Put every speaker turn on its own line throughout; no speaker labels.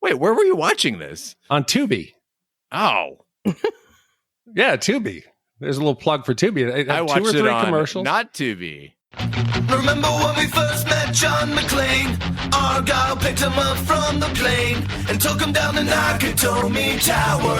Wait, where were you watching this?
On Tubi.
Oh.
Yeah, Tubi. There's a little plug for Tubi.
I watched
2 or 3
it on
commercials.
not Tubi.
Remember when we first met John McClane? Argyle picked him up from the plane and took him down the Nakatomi Tower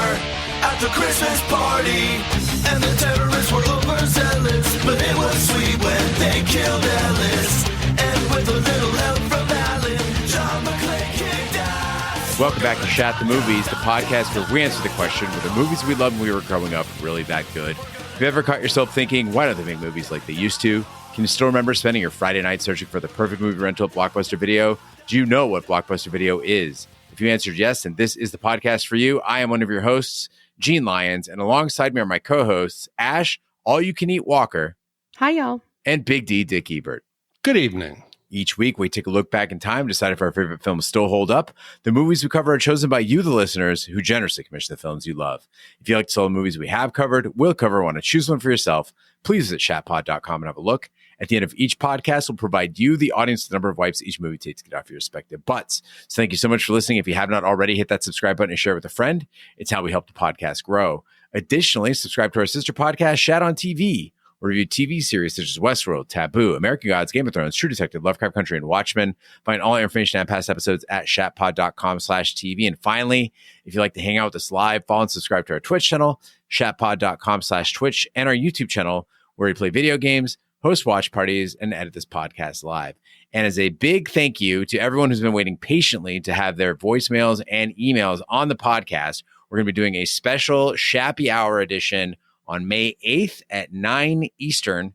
at the Christmas party. And the terrorists were overzealous, but it was sweet when they killed Ellis. And with a little help from Alan, John McClane kicked ass.
Welcome back to Shat the Movies, the podcast where we answer the question, were the movies we loved when we were growing up really that good? Have you ever caught yourself thinking, why don't they make movies like they used to? Can you still remember spending your Friday night searching for the perfect movie rental at Blockbuster Video? Do you know what Blockbuster Video is? If you answered yes, then this is the podcast for you. I am one of your hosts, Gene Lyons, and alongside me are my co-hosts, Ash, All-You-Can-Eat Walker.
Hi, y'all.
And Big D, Dick Ebert.
Good evening.
Each week, we take a look back in time, decide if our favorite films still hold up. The movies we cover are chosen by you, the listeners, who generously commission the films you love. If you like to sell the movies we have covered, we'll cover one, and choose one for yourself. Please visit shatpod.com and have a look. At the end of each podcast, we'll provide you, the audience, the number of wipes each movie takes to get off your respective butts. So thank you so much for listening. If you have not already, hit that subscribe button and share with a friend. It's how we help the podcast grow. Additionally, subscribe to our sister podcast, Shat on TV. We review TV series such as Westworld, Taboo, American Gods, Game of Thrones, True Detective, Lovecraft Country, and Watchmen. Find all our information and past episodes at shatpod.com/TV. And finally, if you'd like to hang out with us live, follow and subscribe to our Twitch channel, shatpod.com/Twitch, and our YouTube channel, where we play video games, host watch parties, and edit this podcast live. And as a big thank you to everyone who's been waiting patiently to have their voicemails and emails on the podcast, we're going to be doing a special Shappy Hour edition on May 8th at 9 Eastern.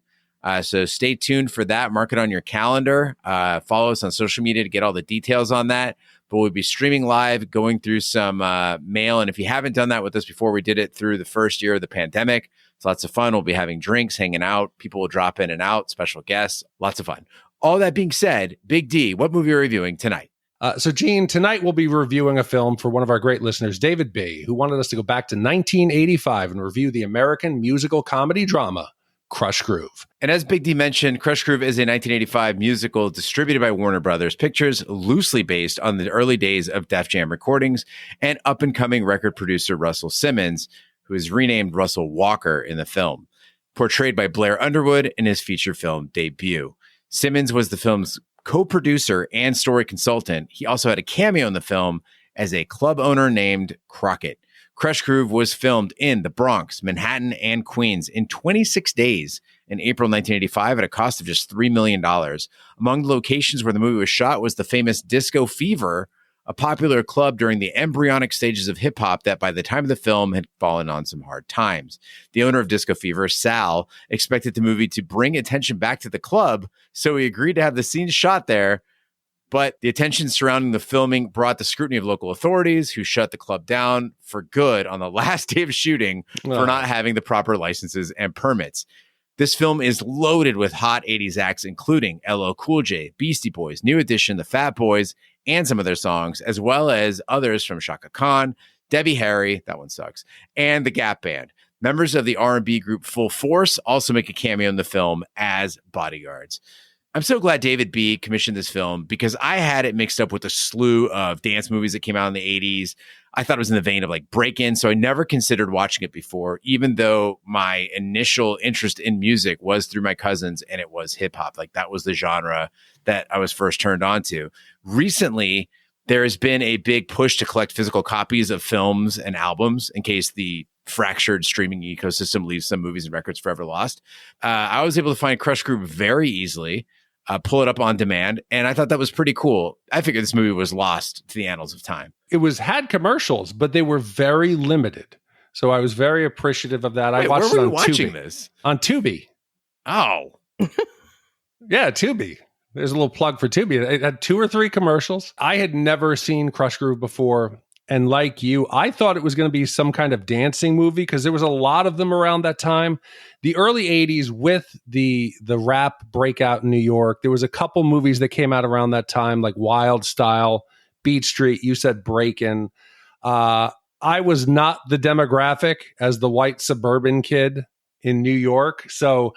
So stay tuned for that. Mark it on your calendar. Follow us on social media to get all the details on that. But we'll be streaming live, going through some mail. And if you haven't done that with us before, we did it through the first year of the pandemic. It's lots of fun. We'll be having drinks, hanging out. People will drop in and out, special guests, lots of fun. All that being said, Big D, what movie are we reviewing tonight?
So, Gene, tonight we'll be reviewing a film for one of our great listeners, David B., who wanted us to go back to 1985 and review the American musical comedy drama, Krush Groove.
And as Big D mentioned, Krush Groove is a 1985 musical distributed by Warner Brothers Pictures, loosely based on the early days of Def Jam recordings and up-and-coming record producer Russell Simmons, who is renamed Russell Walker in the film, portrayed by Blair Underwood in his feature film debut. Simmons was the film's co-producer and story consultant. He also had a cameo in the film as a club owner named Crockett. Krush Groove was filmed in the Bronx, Manhattan, and Queens in 26 days in April 1985 at a cost of just $3 million. Among the locations where the movie was shot was the famous Disco Fever, a popular club during the embryonic stages of hip-hop that by the time of the film had fallen on some hard times. The owner of Disco Fever, Sal, expected the movie to bring attention back to the club, so he agreed to have the scenes shot there. But the attention surrounding the filming brought the scrutiny of local authorities, who shut the club down for good on the last day of shooting for not having the proper licenses and permits. This film is loaded with hot 80s acts, including LL Cool J, Beastie Boys, New Edition, the Fat Boys, and some of their songs, as well as others from Shaka Khan, Debbie Harry, that one sucks, and the Gap Band. Members of the R&B group Full Force also make a cameo in the film as bodyguards. I'm so glad David B. commissioned this film because I had it mixed up with a slew of dance movies that came out in the 80s. I thought it was in the vein of like Break-In, so I never considered watching it before, even though my initial interest in music was through my cousins and it was hip hop. Like that was the genre that I was first turned on to. Recently, there has been a big push to collect physical copies of films and albums in case the fractured streaming ecosystem leaves some movies and records forever lost. I was able to find Krush Groove very easily. Pull it up on demand, and I thought that was pretty cool. I figured this movie was lost to the annals of time.
It had commercials, but they were very limited. So I was very appreciative of that.
Wait,
I watched
where were
it
you
on
watching
Tubi.
this?
On Tubi.
Oh.
Yeah, Tubi. There's a little plug for Tubi. It had 2 or 3 commercials. I had never seen Krush Groove before. And like you, I thought it was going to be some kind of dancing movie because there was a lot of them around that time. The early 80s with the rap breakout in New York, there was a couple movies that came out around that time, like Wild Style, Beat Street. You said Break-In. I was not the demographic as the white suburban kid in New York. So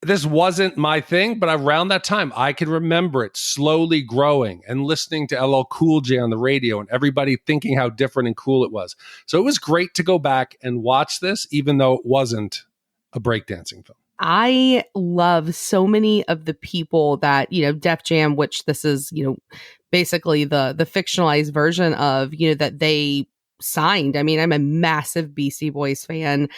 This wasn't my thing, but around that time, I can remember it slowly growing and listening to LL Cool J on the radio and everybody thinking how different and cool it was. So it was great to go back and watch this, even though it wasn't a breakdancing film.
I love so many of the people that, Def Jam, which this is, basically the fictionalized version of, that they signed. I mean, I'm a massive Beastie Boys fan.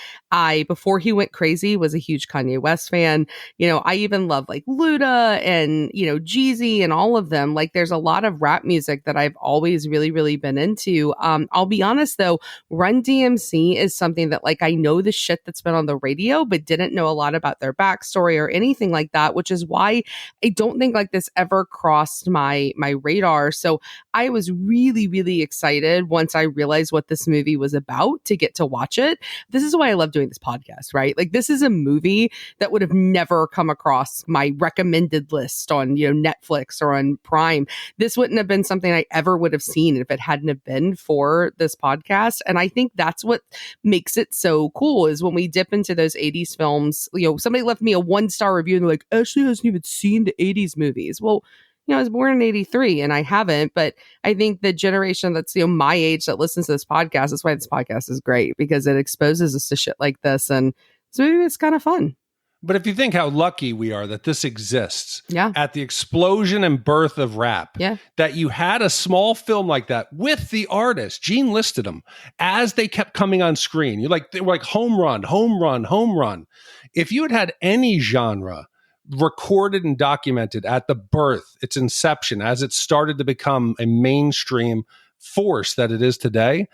Before he went crazy, was a huge Kanye West fan. I even love like Luda and, Jeezy and all of them. Like there's a lot of rap music that I've always really, really been into. I'll be honest though, Run-DMC is something that like I know the shit that's been on the radio, but didn't know a lot about their backstory or anything like that, which is why I don't think like this ever crossed my radar. So I was really, really excited once I realized what this movie was about to get to watch it. This is why I love doing this podcast, right? Like this is a movie that would have never come across my recommended list on, Netflix or on Prime. This wouldn't have been something I ever would have seen if it hadn't have been for this podcast. And I think that's what makes it so cool is when we dip into those 80s films, somebody left me a 1-star review and they're like, Ashley hasn't even seen the 80s movies. Well, I was born in 83 and I haven't, but I think the generation that's, my age that listens to this podcast, that's why this podcast is great because it exposes us to shit like this. And so it's kind of fun.
But if you think how lucky we are that this exists
at
the explosion and birth of rap, that you had a small film like that with the artist, Gene listed them as they kept coming on screen. They were like home run, home run, home run. If you had any genre recorded and documented at the birth, its inception, as it started to become a mainstream force that it is today,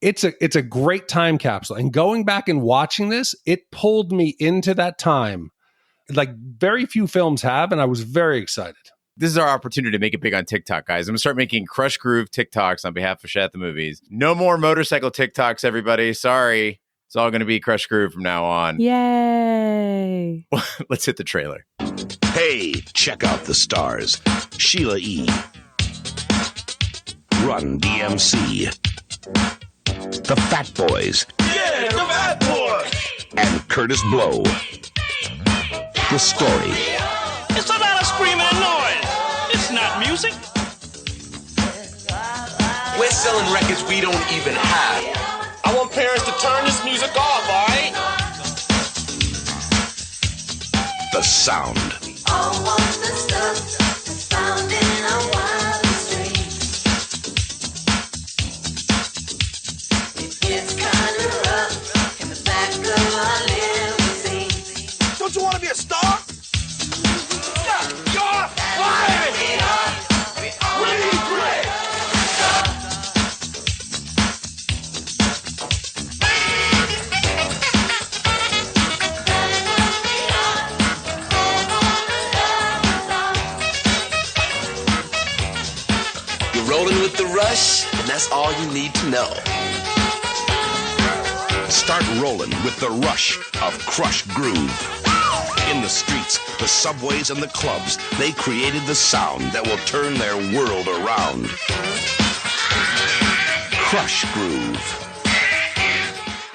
it's a great time capsule. And going back and watching this, it pulled me into that time like very few films have, and I was very excited.
This is our opportunity to make it big on TikTok, guys. I'm going to start making Krush Groove TikToks on behalf of Shat the Movies. No more motorcycle TikToks, everybody. Sorry. It's all going to be Krush Groove from now on.
Yay.
Let's hit the trailer.
Hey, check out the stars. Sheila E. Run-DMC. The Fat Boys.
Yeah, the Fat Boys.
And Kurtis Blow. The story.
It's a lot of screaming and noise. It's not music.
We're selling records we don't even have. I want parents to turn this music off, all right?
The sound.
All want the stuff found in our wildest dreams. It gets kind of rough in the back of our limousine.
Don't you want to be a star? You're fired! Regret! Rolling with the rush, and that's all you need to know.
Start rolling with the rush of Krush Groove. In the streets, the subways, and the clubs, they created the sound that will turn their world around. Krush Groove.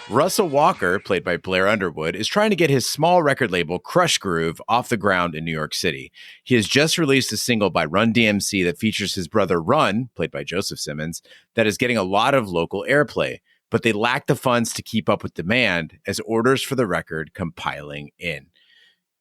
Russell Walker, played by Blair Underwood, is trying to get his small record label, Krush Groove, off the ground in New York City. He has just released a single by Run-DMC that features his brother Run, played by Joseph Simmons, that is getting a lot of local airplay. But they lack the funds to keep up with demand as orders for the record come piling in.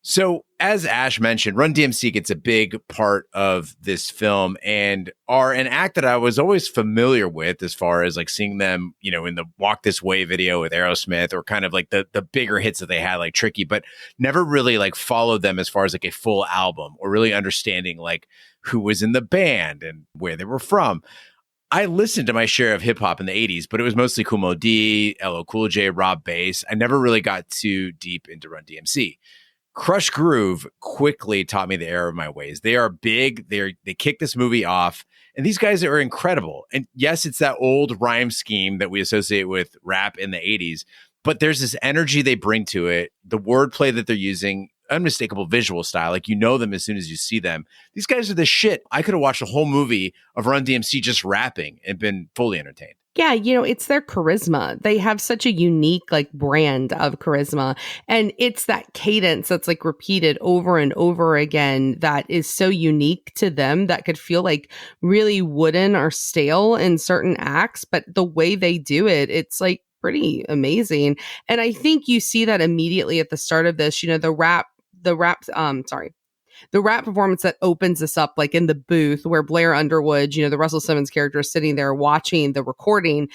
So, as Ash mentioned, Run-DMC gets a big part of this film and are an act that I was always familiar with as far as like seeing them, in the Walk This Way video with Aerosmith or kind of like the bigger hits that they had like Tricky, but never really like followed them as far as like a full album or really understanding like who was in the band and where they were from. I listened to my share of hip hop in the 80s, but it was mostly Kool Moe Dee, LL Cool J, Rob Bass. I never really got too deep into Run-DMC. Krush Groove quickly taught me the error of my ways. They are big. They kick this movie off, and these guys are incredible. And yes, it's that old rhyme scheme that we associate with rap in the 80s, but there's this energy they bring to it, the wordplay that they're using, unmistakable visual style. Like, them as soon as you see them. These guys are the shit. I could have watched a whole movie of Run-DMC just rapping and been fully entertained.
Yeah, it's their charisma. They have such a unique like brand of charisma. And it's that cadence that's like repeated over and over again that is so unique to them that could feel like really wooden or stale in certain acts. But the way they do it, it's like pretty amazing. And I think you see that immediately at the start of this, the rap performance that opens this up, like in the booth where Blair Underwood, the Russell Simmons character is sitting there watching the recording,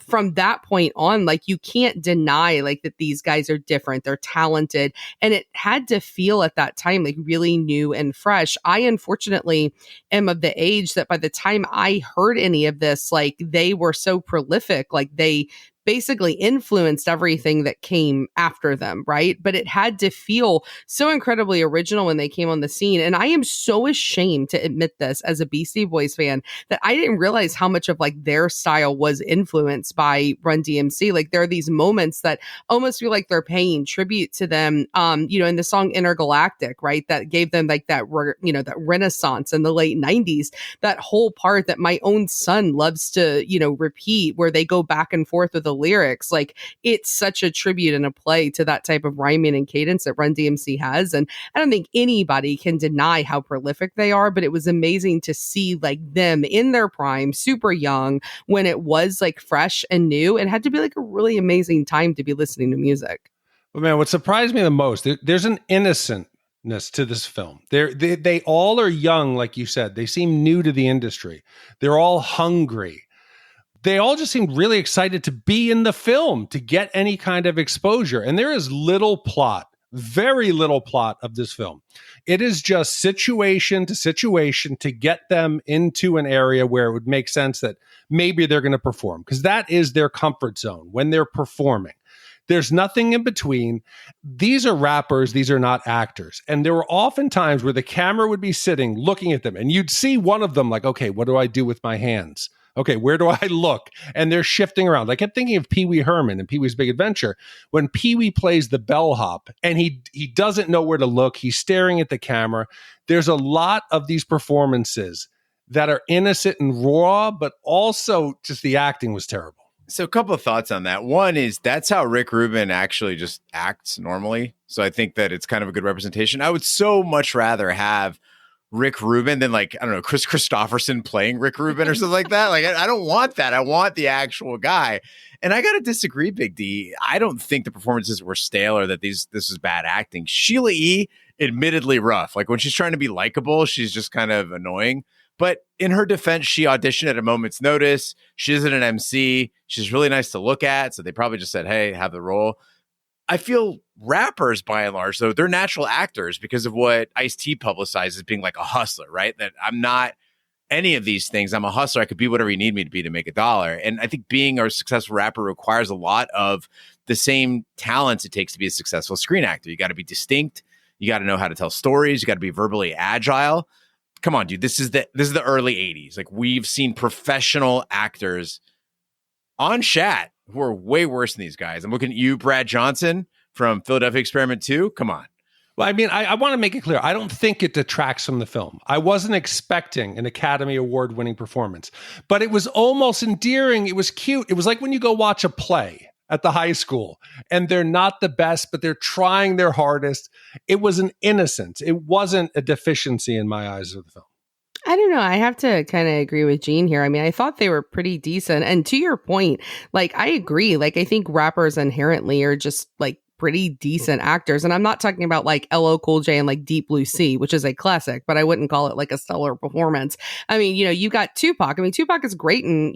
from that point on, like you can't deny like that these guys are different. They're talented. And it had to feel at that time like really new and fresh. I unfortunately am of the age that by the time I heard any of this, like they were so prolific, like they basically influenced everything that came after them, right? But it had to feel so incredibly original when they came on the scene. And I am so ashamed to admit this as a Beastie Boys fan that I didn't realize how much of like their style was influenced by Run-DMC. Like there are these moments that almost feel like they're paying tribute to them. In the song Intergalactic, right? That gave them like that renaissance in the late 90s, that whole part that my own son loves to, repeat where they go back and forth with the lyrics. Like it's such a tribute and a play to that type of rhyming and cadence that Run DMC has. And I don't think anybody can deny how prolific they are, but it was amazing to see like them in their prime, super young, when it was like fresh and new, and had to be like a really amazing time to be listening to music.
But man, what surprised me the most, there's an innocentness to this film. They all are young, like you said. They seem new to the industry. They're all hungry. They all just seemed really excited to be in the film, to get any kind of exposure. And there is little plot, very little plot of this film. It is just situation to situation to get them into an area where it would make sense that maybe they're going to perform, because that is their comfort zone when they're performing. There's nothing in between. These are rappers. These are not actors. And there were often times where the camera would be sitting looking at them and you'd see one of them like, okay, what do I do with my hands? Okay, where do I look? And they're shifting around. I kept thinking of Pee Wee Herman and Pee Wee's Big Adventure when Pee Wee plays the bellhop and he doesn't know where to look. He's staring at the camera. There's a lot of these performances that are innocent and raw, but also just the acting was terrible.
So a couple of thoughts on that. One is that's how Rick Rubin actually just acts normally. So I think that it's kind of a good representation. I would so much rather have Rick Rubin than like, I don't know, Chris Christopherson playing Rick Rubin or something like that. Like, I don't want that. I want the actual guy. And I got to disagree, Big D. I don't think the performances were stale or that this is bad acting. Sheila E., admittedly rough. Like when she's trying to be likable, she's just kind of annoying. But in her defense, she auditioned at a moment's notice. She isn't an MC. She's really nice to look at. So they probably just said, hey, have the role. I feel rappers, by and large, though, they're natural actors because of what Ice-T publicized as being like a hustler, right? That I'm not any of these things. I'm a hustler. I could be whatever you need me to be to make a dollar. And I think being a successful rapper requires a lot of the same talents it takes to be a successful screen actor. You got to be distinct. You got to know how to tell stories. You got to be verbally agile. Come on, dude. This is the early 80s. Like we've seen professional actors on Shat who are way worse than these guys. I'm looking at you, Brad Johnson from Philadelphia Experiment 2. Come on.
Well, I mean, I want to make it clear. I don't think it detracts from the film. I wasn't expecting an Academy Award-winning performance, but it was almost endearing. It was cute. It was like when you go watch a play at the high school and they're not the best, but they're trying their hardest. It was an innocence. It wasn't a deficiency in my eyes of the film.
I don't know. I have to kind of agree with Gene here. I mean, I thought they were pretty decent. And to your point, like, I agree. Like, I think rappers inherently are just like pretty decent actors. And I'm not talking about like LL Cool J and like Deep Blue Sea, which is a classic, but I wouldn't call it like a stellar performance. I mean, you got Tupac. I mean, Tupac is great in,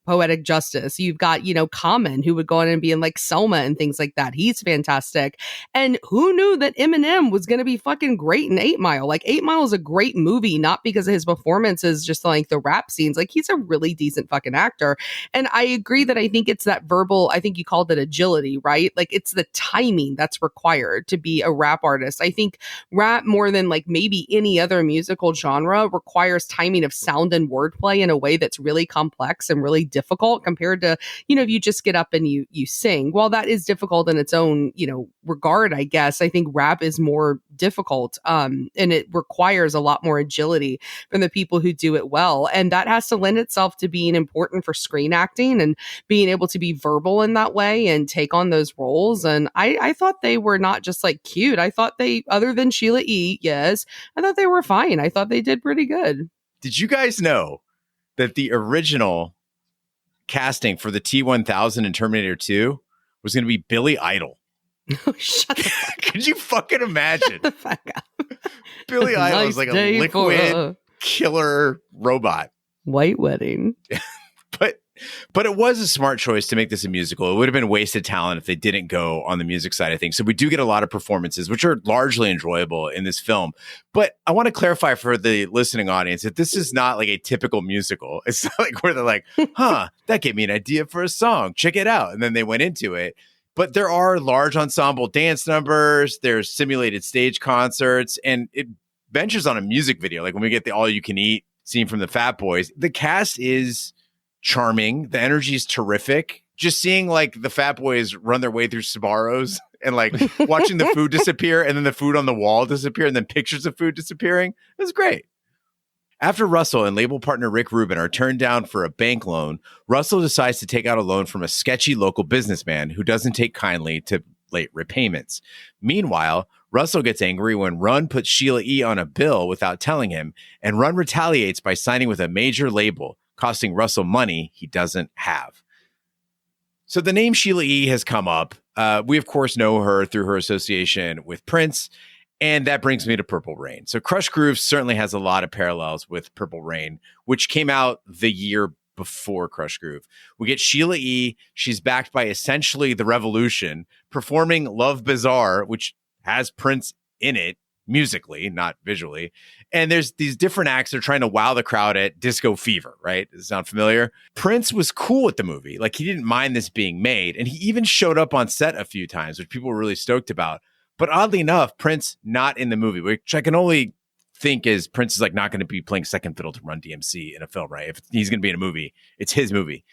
Poetic Justice. You've got, Common, who would go in and be in like Selma and things like that. He's fantastic. And who knew that Eminem was going to be fucking great in 8 Mile? Like 8 Mile is a great movie, not because of his performances, just like the rap scenes. Like he's a really decent fucking actor. And I agree that I think it's that verbal, I think you called it agility, right? Like it's the timing that's required to be a rap artist. I think rap more than like maybe any other musical genre requires timing of sound and wordplay in a way that's really complex and really difficult compared to, if you just get up and you sing. While that is difficult in its own, regard, I guess, I think rap is more difficult. And it requires a lot more agility from the people who do it well. And that has to lend itself to being important for screen acting and being able to be verbal in that way and take on those roles. And I thought they were not just like cute. I thought they, other than Sheila E., yes, I thought they were fine. I thought they did pretty good.
Did you guys know that the original casting for the T-1000 in Terminator 2 was going to be Billy Idol?
Oh, shut the fuck up.
Could you fucking imagine?
Shut the fuck up.
Billy Idol was like a liquid killer robot.
White wedding.
But it was a smart choice to make this a musical. It would have been wasted talent if they didn't go on the music side of things. So we do get a lot of performances, which are largely enjoyable in this film. But I want to clarify for the listening audience that this is not like a typical musical. It's not like where they're like, that gave me an idea for a song. Check it out. And then they went into it. But there are large ensemble dance numbers. There's simulated stage concerts. And it ventures on a music video. Like when we get the all you can eat scene from the Fat Boys, the cast is charming. The energy is terrific. Just seeing like the Fat Boys run their way through Sbarro's and like watching the food disappear and then the food on the wall disappear and then pictures of food disappearing. It was great. After Russell and label partner Rick Rubin are turned down for a bank loan, Russell decides to take out a loan from a sketchy local businessman who doesn't take kindly to late repayments. Meanwhile, Russell gets angry when Run puts Sheila E. on a bill without telling him, and Run retaliates by signing with a major label, costing Russell money he doesn't have. So the name Sheila E. has come up. We, of course, know her through her association with Prince, and that brings me to Purple Rain. So Krush Groove certainly has a lot of parallels with Purple Rain, which came out the year before Krush Groove. We get Sheila E. She's backed by essentially The Revolution, performing Love Bizarre, which has Prince in it, musically, not visually. And there's these different acts that are trying to wow the crowd at Disco Fever, right? Does it sound familiar? Prince was cool with the movie. Like, he didn't mind this being made. And he even showed up on set a few times, which people were really stoked about. But oddly enough, Prince not in the movie, which I can only think is Prince is like not going to be playing second fiddle to Run-DMC in a film, right? If he's going to be in a movie, it's his movie.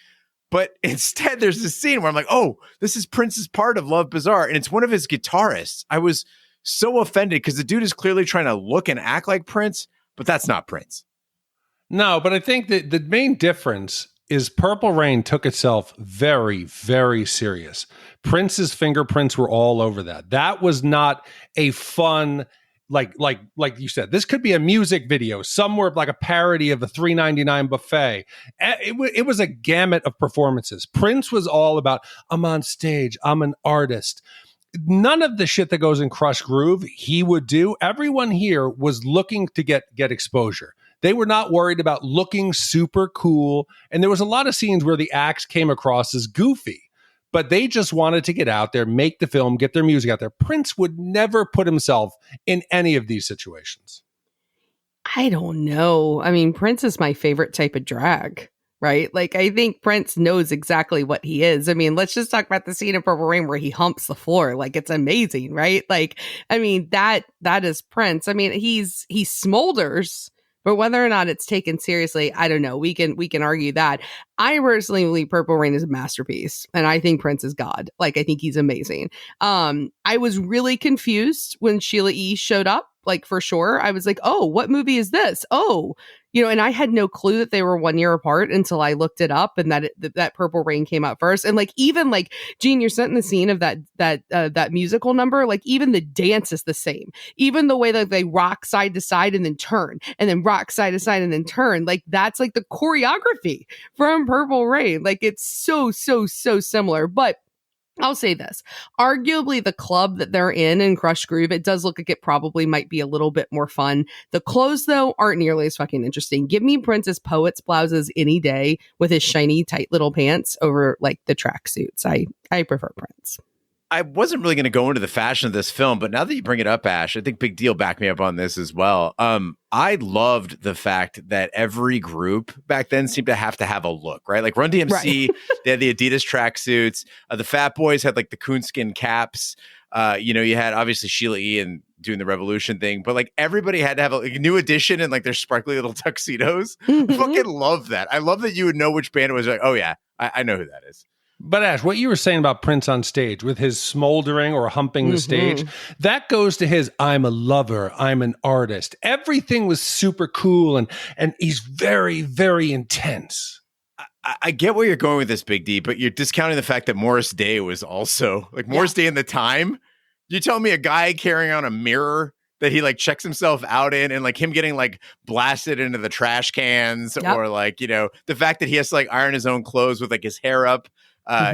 But instead, there's this scene where I'm like, oh, this is Prince's part of Love Bizarre. And it's one of his guitarists. I was so offended because the dude is clearly trying to look and act like Prince, but that's not Prince.
No, but I think that the main difference is Purple Rain took itself very, very serious. Prince's fingerprints were all over that. That was not a fun, like you said, this could be a music video somewhere, like a parody of a $3.99 buffet. It was a gamut of performances. Prince was all about, I'm on stage, I'm an artist. None of the shit that goes in Krush Groove he would do. Everyone here was looking to get exposure. They were not worried about looking super cool. And there was a lot of scenes where the acts came across as goofy, but they just wanted to get out there, make the film, get their music out there. Prince would never put himself in any of these situations.
I don't know. I mean, Prince is my favorite type of drag, right? Like, I think Prince knows exactly what he is. I mean, let's just talk about the scene in Purple Rain where he humps the floor. Like, it's amazing, right? Like, I mean, that is Prince. I mean, he smolders, but whether or not it's taken seriously, I don't know. We can argue that. I personally believe Purple Rain is a masterpiece, and I think Prince is God. Like, I think he's amazing. I was really confused when Sheila E. showed up. Like, for sure, I was like, oh, what movie is this? Oh, and I had no clue that they were 1 year apart until I looked it up, and that Purple Rain came out first. And like, even like, Gene, you're setting the scene of that musical number. Like, even the dance is the same. Even the way that they rock side to side and then turn, and then rock side to side and then turn. Like, that's like the choreography from Purple Rain. Like, it's so similar. But I'll say this, arguably the club that they're in Krush Groove, it does look like it probably might be a little bit more fun. The clothes, though, aren't nearly as fucking interesting. Give me Prince's poet's blouses any day with his shiny, tight little pants over like the tracksuits. I prefer Prince.
I wasn't really going to go into the fashion of this film, but now that you bring it up, Ash, I think Big Deal backed me up on this as well. I loved the fact that every group back then seemed to have a look, right? Like Run-DMC, right. They had the Adidas tracksuits. The Fat Boys had like the coonskin caps. You had obviously Sheila E. and doing the revolution thing, but like everybody had to have a new edition and like their sparkly little tuxedos. I fucking love that. I love that you would know which band it was. Like, oh yeah, I know who that is.
But Ash, what you were saying about Prince on stage with his smoldering or humping the stage, that goes to his I'm a lover, I'm an artist. Everything was super cool and he's very, very intense.
I get where you're going with this, Big D, but you're discounting the fact that Morris Day was also like Morris Day in the time. You tell me a guy carrying on a mirror that he like checks himself out in and like him getting like blasted into the trash cans or like, the fact that he has to like iron his own clothes with like his hair up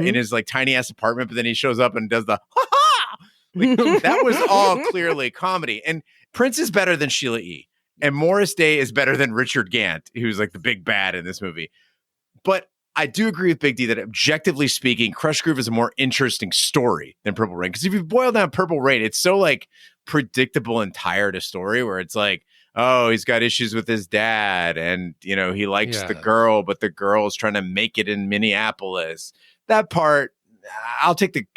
in his like tiny ass apartment, but then he shows up and does the ha-ha! Like, that was all clearly comedy. And Prince is better than Sheila E. And Morris Day is better than Richard Gant, who's like the big bad in this movie. But I do agree with Big D that objectively speaking, Krush Groove is a more interesting story than Purple Rain. Because if you boil down Purple Rain, it's so like predictable and tired a story where it's like, oh, he's got issues with his dad and, he likes the girl, but the girl is trying to make it in Minneapolis. That part, I'll take the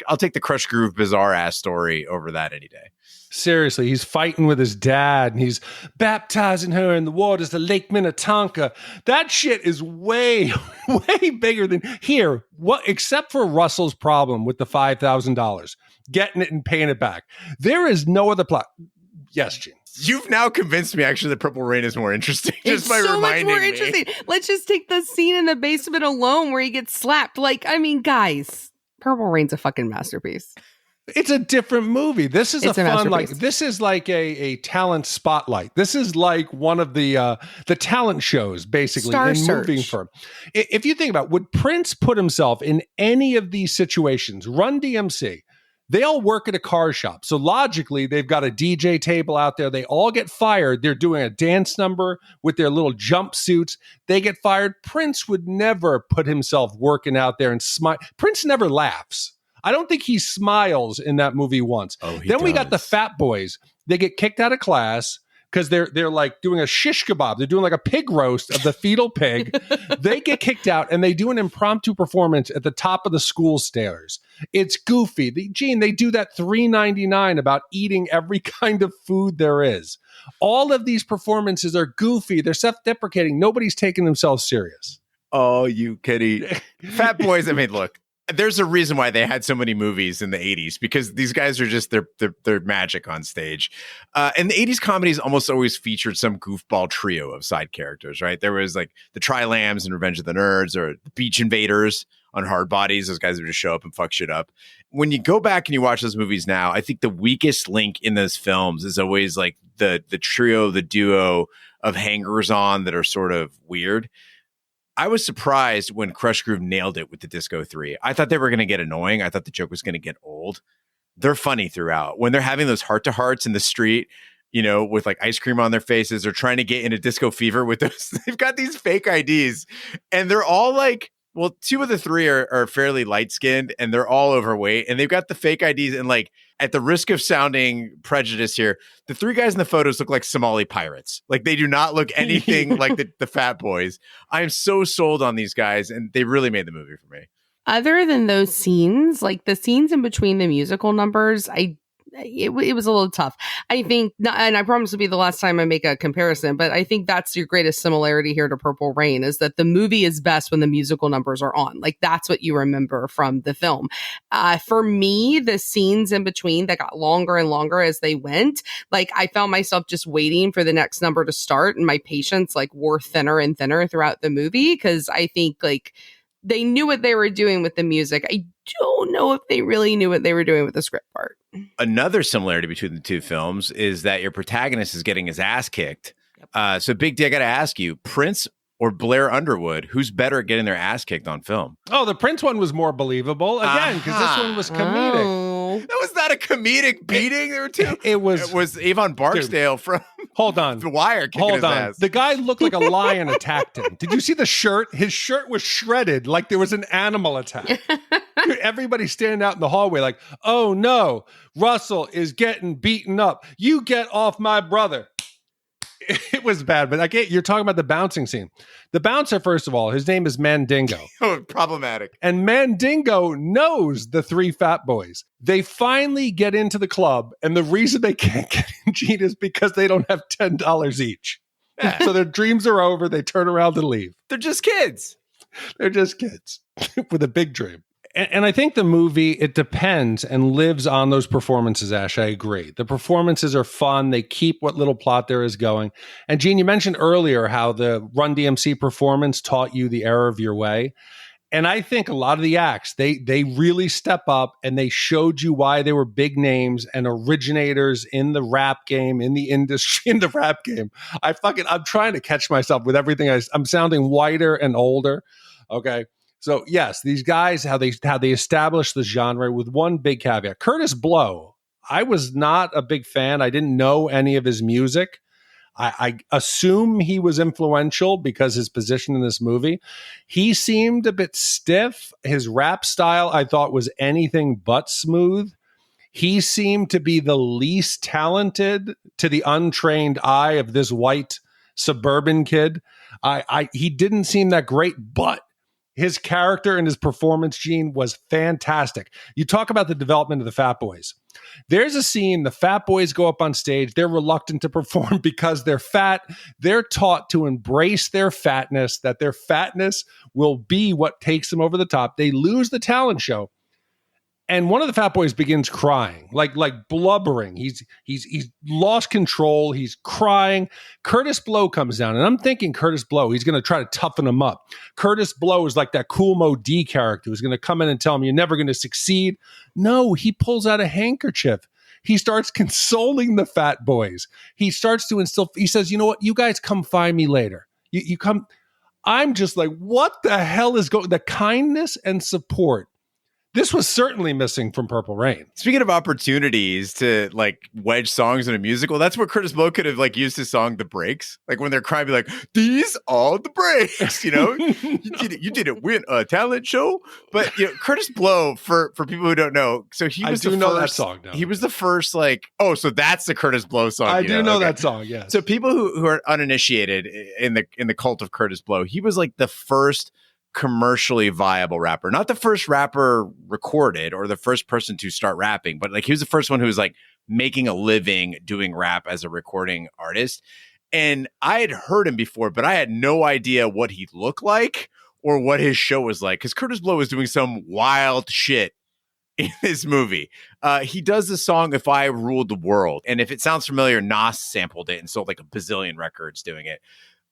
Krush Groove bizarre ass story over that any day.
Seriously, he's fighting with his dad and he's baptizing her in the waters of Lake Minnetonka. That shit is way, way bigger than here. What, except for Russell's problem with the $5,000, getting it and paying it back. There is no other plot. Yes, Gene.
You've now convinced me actually that Purple Rain is more interesting just by reminding me. It's so much more interesting.
Let's just take the scene in the basement alone where he gets slapped. Like, I mean, guys, Purple Rain's a fucking masterpiece.
It's a different movie. This is a fun, like, this is like a talent spotlight. This is like one of the talent shows, basically,
Star
in
Search.
moving firm. If you think about it, would Prince put himself in any of these situations? Run-DMC, they all work at a car shop. So logically, they've got a DJ table out there. They all get fired. They're doing a dance number with their little jumpsuits. They get fired. Prince would never put himself working out there and smile. Prince never laughs. I don't think he smiles in that movie once. Then we got the Fat Boys. They get kicked out of class because they're like doing a shish kebab. They're doing like a pig roast of the fetal pig. They get kicked out and they do an impromptu performance at the top of the school stairs. It's goofy. Gene, they do that $3.99 about eating every kind of food there is. All of these performances are goofy. They're self-deprecating. Nobody's taking themselves serious.
Oh, you kidding. Fat Boys, I mean, look. There's a reason why they had so many movies in the 80s because these guys are just they're magic on stage. And the 80s comedies almost always featured some goofball trio of side characters, right? There was like the Tri-Lambs in Revenge of the Nerds or the Beach Invaders on Hard Bodies. Those guys would just show up and fuck shit up. When you go back and you watch those movies now, I think the weakest link in those films is always like the trio, the duo of hangers-on that are sort of weird. I was surprised when Krush Groove nailed it with the Disco 3. I thought they were going to get annoying. I thought the joke was going to get old. They're funny throughout. When they're having those heart-to-hearts in the street, with like ice cream on their faces or trying to get into disco fever with those, they've got these fake IDs. And they're all like, well, two of the three are fairly light-skinned and they're all overweight. And they've got the fake IDs and like, at the risk of sounding prejudiced here, the three guys in the photos look like Somali pirates. Like they do not look anything like the Fat Boys. I am so sold on these guys and they really made the movie for me.
Other than those scenes, like the scenes in between the musical numbers, it was a little tough. I think, and I promise to be the last time I make a comparison, but I think that's your greatest similarity here to Purple Rain is that the movie is best when the musical numbers are on. Like that's what you remember from the film. For me, the scenes in between that got longer and longer as they went, like I found myself just waiting for the next number to start and my patience like wore thinner and thinner throughout the movie because I think like they knew what they were doing with the music. I don't know if they really knew what they were doing with the script part.
Another similarity between the two films is that your protagonist is getting his ass kicked. So Big D, I got to ask you, Prince or Blair Underwood, who's better at getting their ass kicked on film?
Oh, the Prince one was more believable. Again, because this one was comedic.
Oh.
That was not a comedic beating. There were two.
It was
Avon Barksdale from
Hold on.
The Wire kicking his ass.
The guy looked like a lion attacked him. Did you see the shirt? His shirt was shredded like there was an animal attack. Everybody's standing out in the hallway like, oh no, Russell is getting beaten up. You get off my brother. It was bad, but you're talking about the bouncing scene. The bouncer, first of all, his name is Mandingo.
Oh, problematic.
And Mandingo knows the three fat boys. They finally get into the club, and the reason they can't get in, Gene, is because they don't have $10 each.
Yeah.
So their dreams are over. They turn around and leave.
They're just kids.
They're just kids with a big dream. And I think the movie, it depends and lives on those performances, Ash. I agree. The performances are fun. They keep what little plot there is going. And Gene, you mentioned earlier how the Run-DMC performance taught you the error of your way. And I think a lot of the acts, they really step up and they showed you why they were big names and originators in the rap game, in the industry, in the rap game. I'm trying to catch myself with everything. I'm sounding whiter and older. Okay. So yes, these guys, how they established the genre with one big caveat. Kurtis Blow, I was not a big fan. I didn't know any of his music. I assume he was influential because his position in this movie. He seemed a bit stiff. His rap style, I thought, was anything but smooth. He seemed to be the least talented to the untrained eye of this white suburban kid. He didn't seem that great, but his character and his performance, Gene, was fantastic. You talk about the development of the Fat Boys. There's a scene, the Fat Boys go up on stage. They're reluctant to perform because they're fat. They're taught to embrace their fatness, that their fatness will be what takes them over the top. They lose the talent show. And one of the Fat Boys begins crying, like blubbering. He's lost control. He's crying. Kurtis Blow comes down, and I'm thinking Kurtis Blow, he's going to try to toughen him up. Kurtis Blow is like that Cool Mo D character who's going to come in and tell him you're never going to succeed. No, he pulls out a handkerchief. He starts consoling the Fat Boys. He starts to instill. He says, "You know what? You guys come find me later. You come." I'm just like, what the hell is going? The kindness and support. This was certainly missing from Purple Rain.
Speaking of opportunities to like wedge songs in a musical, that's where Kurtis Blow could have like used his song "The Breaks." Like when they're crying, be like, "These are the breaks." You know, you didn't win a talent show, but you know, Kurtis Blow, for people who don't know, so he was the first.
Know that song now.
He was the first. Like, oh, so that's the Kurtis Blow song.
I do know
okay.
that song. Yes.
So people who are uninitiated in the cult of Kurtis Blow, he was like the first commercially viable rapper, not the first rapper recorded or the first person to start rapping, but like he was the first one who was like making a living doing rap as a recording artist. And I had heard him before, but I had no idea what he looked like or what his show was like, because Kurtis Blow was doing some wild shit in this movie. He does the song "If I Ruled the World," and if it sounds familiar, Nas sampled it and sold like a bazillion records doing it.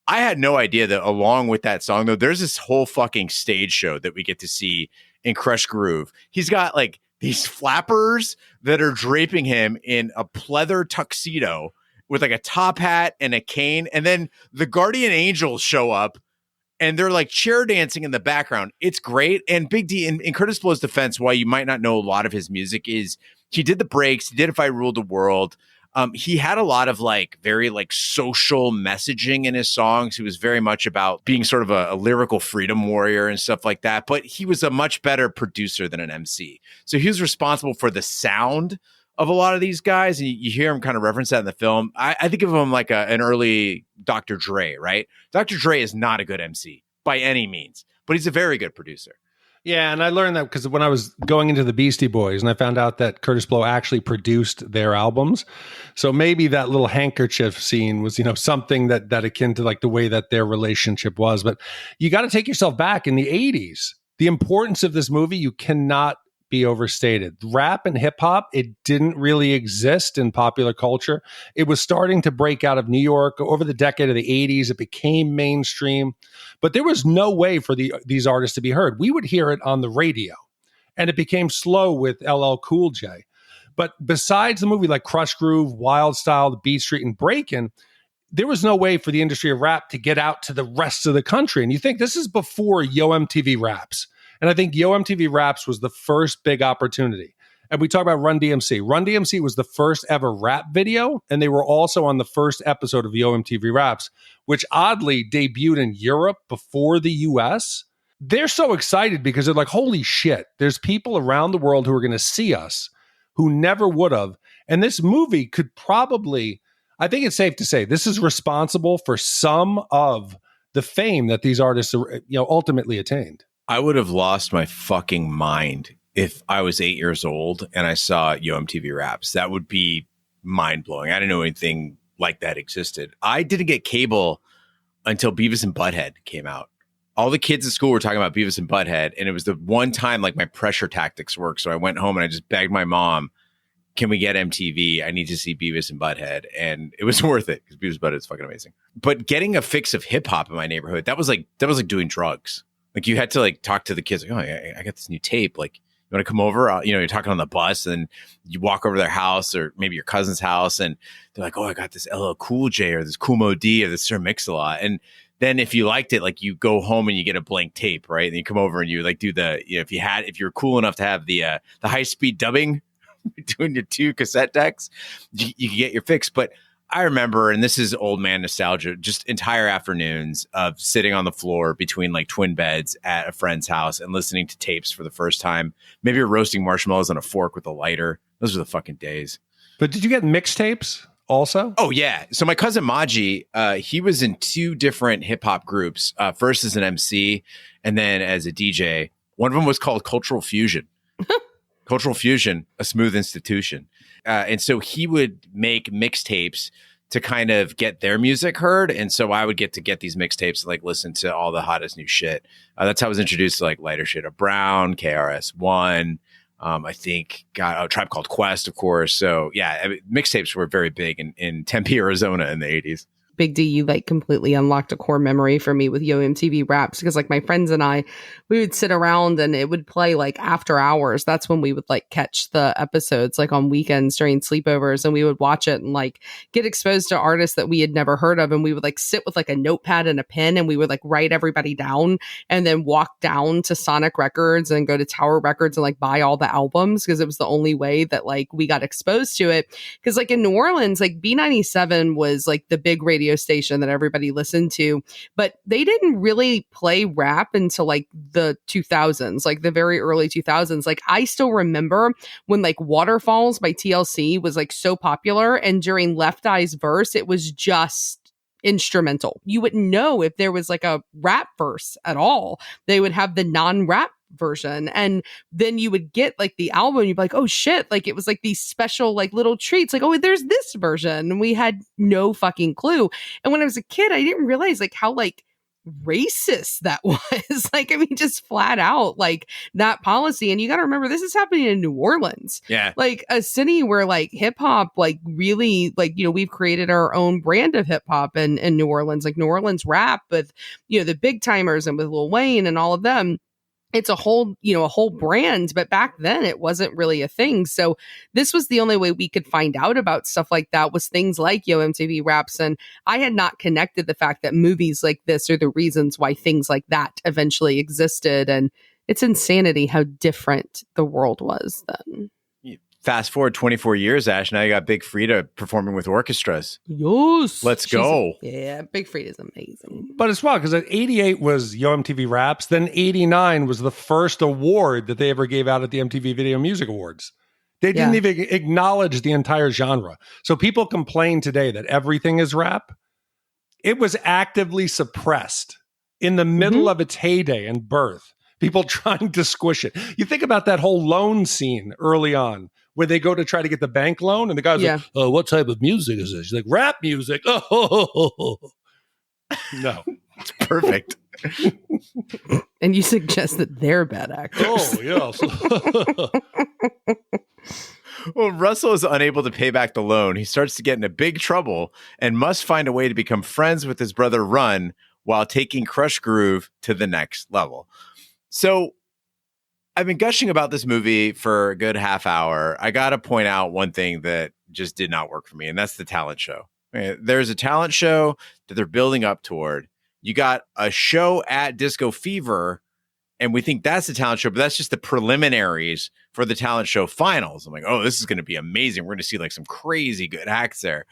I had no idea that along with that song, though, there's this whole fucking stage show that we get to see in Krush Groove. He's got like these flappers that are draping him in a pleather tuxedo with like a top hat and a cane. And then the guardian angels show up and they're like chair dancing in the background. It's great. And Big D, in Kurtis Blow's defense, why you might not know a lot of his music is he did The Breaks. He did "If I Ruled the World." He had a lot of like very like social messaging in his songs. He was very much about being sort of a lyrical freedom warrior and stuff like that. But he was a much better producer than an MC. So he was responsible for the sound of a lot of these guys. And you hear him kind of reference that in the film. I think of him like an early Dr. Dre, right? Dr. Dre is not a good MC by any means, but he's a very good producer.
Yeah, and I learned that because when I was going into the Beastie Boys and I found out that Kurtis Blow actually produced their albums. So maybe that little handkerchief scene was, you know, something that akin to like the way that their relationship was. But you got to take yourself back in the 80s. The importance of this movie, you cannot be overstated. Rap and hip hop, it didn't really exist in popular culture. It was starting to break out of New York over the decade of the 80s. It became mainstream, but there was no way for these artists to be heard. We would hear it on the radio, and it became slow with LL Cool J. But besides the movie like Krush Groove, Wild Style, The Beat Street, and Breakin', there was no way for the industry of rap to get out to the rest of the country. And you think this is before Yo MTV Raps. And I think Yo MTV Raps was the first big opportunity. And we talk about Run-DMC. Run-DMC was the first ever rap video, and they were also on the first episode of Yo MTV Raps, which oddly debuted in Europe before the US. They're so excited because they're like, holy shit, there's people around the world who are going to see us who never would have. And this movie could probably, I think it's safe to say this is responsible for some of the fame that these artists, ultimately attained.
I would have lost my fucking mind if I was 8 years old and I saw Yo MTV Raps. That would be mind blowing. I didn't know anything like that existed. I didn't get cable until Beavis and Butthead came out. All the kids at school were talking about Beavis and Butthead, and it was the one time like my pressure tactics worked. So I went home and I just begged my mom, can we get MTV? I need to see Beavis and Butthead. And it was worth it because Beavis and Butthead is fucking amazing. But getting a fix of hip hop in my neighborhood, that was like doing drugs. Like you had to like talk to the kids like, oh, I got this new tape. Like, you want to come over? You're talking on the bus and you walk over to their house or maybe your cousin's house. And they're like, oh, I got this LL Cool J or this Kool Moe Dee or this Sir Mix-a-Lot. And then if you liked it, like you go home and you get a blank tape, right? And you come over and you like do the, if you're cool enough to have the high speed dubbing between your two cassette decks, you can get your fix. But I remember, and this is old man nostalgia, just entire afternoons of sitting on the floor between like twin beds at a friend's house and listening to tapes for the first time. Maybe you're roasting marshmallows on a fork with a lighter. Those are the fucking days.
But did you get mixtapes also?
Oh, yeah. So my cousin Maji, he was in two different hip hop groups. First as an MC and then as a DJ. One of them was called Cultural Fusion. Cultural Fusion, a smooth institution. And so he would make mixtapes to kind of get their music heard. And so I would get these mixtapes to like listen to all the hottest new shit. That's how I was introduced to like Lighter Shade of Brown, KRS-One. I think got a Tribe Called Quest, of course. So yeah, mixtapes were very big in Tempe, Arizona in the 80s.
Big D, you like completely unlocked a core memory for me with Yo MTV Raps, because like my friends and I, we would sit around and it would play like after hours. That's when we would like catch the episodes like on weekends during sleepovers, and we would watch it and like get exposed to artists that we had never heard of. And we would like sit with like a notepad and a pen and we would like write everybody down and then walk down to Sonic Records and go to Tower Records and like buy all the albums, because it was the only way that like we got exposed to it. Because like in New Orleans, like B97 was like the big radio station that everybody listened to, but they didn't really play rap until like the 2000s, like the very early 2000s. Like I still remember when like Waterfalls by TLC was like so popular, and during Left Eye's verse it was just instrumental. You wouldn't know if there was like a rap verse at all. They would have the non-rap version, and then you would get like the album, you'd be like, oh shit, like it was like these special like little treats, like, oh, there's this version, and we had no fucking clue. And when I was a kid, I didn't realize like how like racist that was. Like, I mean, just flat out like that policy. And you got to remember, this is happening in New Orleans, like a city where like hip hop like really like, we've created our own brand of hip hop in New Orleans, like New Orleans rap with the big timers and with Lil Wayne and all of them. It's a whole brand, but back then it wasn't really a thing. So this was the only way we could find out about stuff like that, was things like Yo MTV Raps. And I had not connected the fact that movies like this are the reasons why things like that eventually existed. And it's insanity how different the world was then.
Fast forward 24 years, Ash. Now you got Big Frida performing with orchestras.
Yes.
Let's go.
Yeah, Big Frida's amazing.
But it's wild because at 88 was Yo MTV Raps. Then 89 was the first award that they ever gave out at the MTV Video Music Awards. They didn't even acknowledge the entire genre. So people complain today that everything is rap. It was actively suppressed in the middle of its heyday and birth. People trying to squish it. You think about that whole loan scene early on, where they go to try to get the bank loan, and the guy's like, oh, what type of music is this? She's like, rap music. Oh, no.
It's perfect.
And you suggest that they're bad actors.
Oh, yes.
Well, Russell is unable to pay back the loan. He starts to get into big trouble and must find a way to become friends with his brother Run while taking Krush Groove to the next level. So I've been gushing about this movie for a good half hour. I got to point out one thing that just did not work for me, and that's the talent show. There's a talent show that they're building up toward. You got a show at Disco Fever, and we think that's the talent show, but that's just the preliminaries for the talent show finals. I'm like, oh, this is going to be amazing. We're going to see like some crazy good acts there.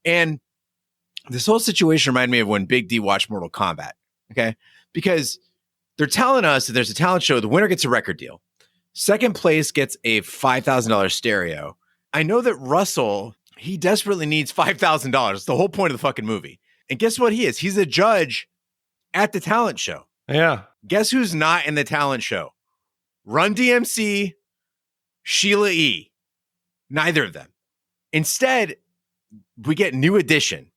And this whole situation reminded me of when Big D watched Mortal Kombat. Okay. Because they're telling us that there's a talent show. The winner gets a record deal. Second place gets a $5,000 stereo. I know that Russell He desperately needs $5,000. It's the whole point of the fucking movie. And guess what he is? He's a judge at the talent show.
Yeah.
Guess who's not in the talent show? Run-DMC, Sheila E. Neither of them. Instead, we get New Edition,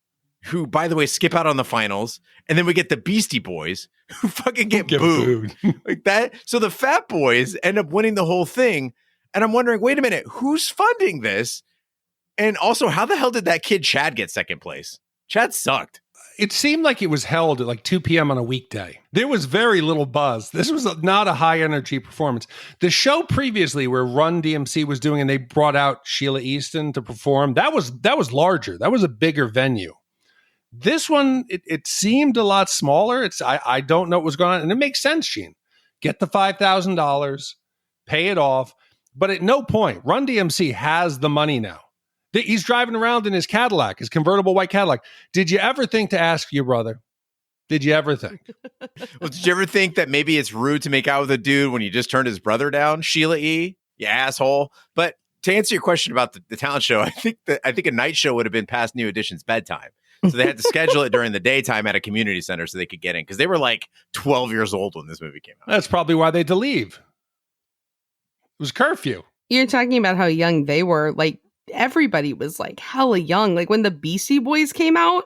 who, by the way, skip out on the finals. And then we get the Beastie Boys, who fucking get booed. Like that. So the Fat Boys end up winning the whole thing. And I'm wondering, wait a minute, who's funding this? And also, how the hell did that kid Chad get second place? Chad sucked.
It seemed like it was held at like 2 p.m. on a weekday. There was very little buzz. This was not a high energy performance. The show previously where Run-DMC was doing and they brought out Sheila Easton to perform, that was larger. That was a bigger venue. This one, it seemed a lot smaller. I don't know what was going on. And it makes sense, Gene. Get the $5,000, pay it off. But at no point, Run-DMC has the money now. He's driving around in his Cadillac, his convertible white Cadillac. Did you ever think to ask your brother? Did you ever think?
Well, did you ever think that maybe it's rude to make out with a dude when you just turned his brother down? Sheila E., you asshole. But to answer your question about the talent show, I think a night show would have been past New Edition's bedtime. So they had to schedule it during the daytime at a community center so they could get in because they were like 12 years old when this movie came out.
That's probably why they had to leave. It was curfew.
You're talking about how young they were. Like, everybody was like hella young. Like when the Beastie Boys came out,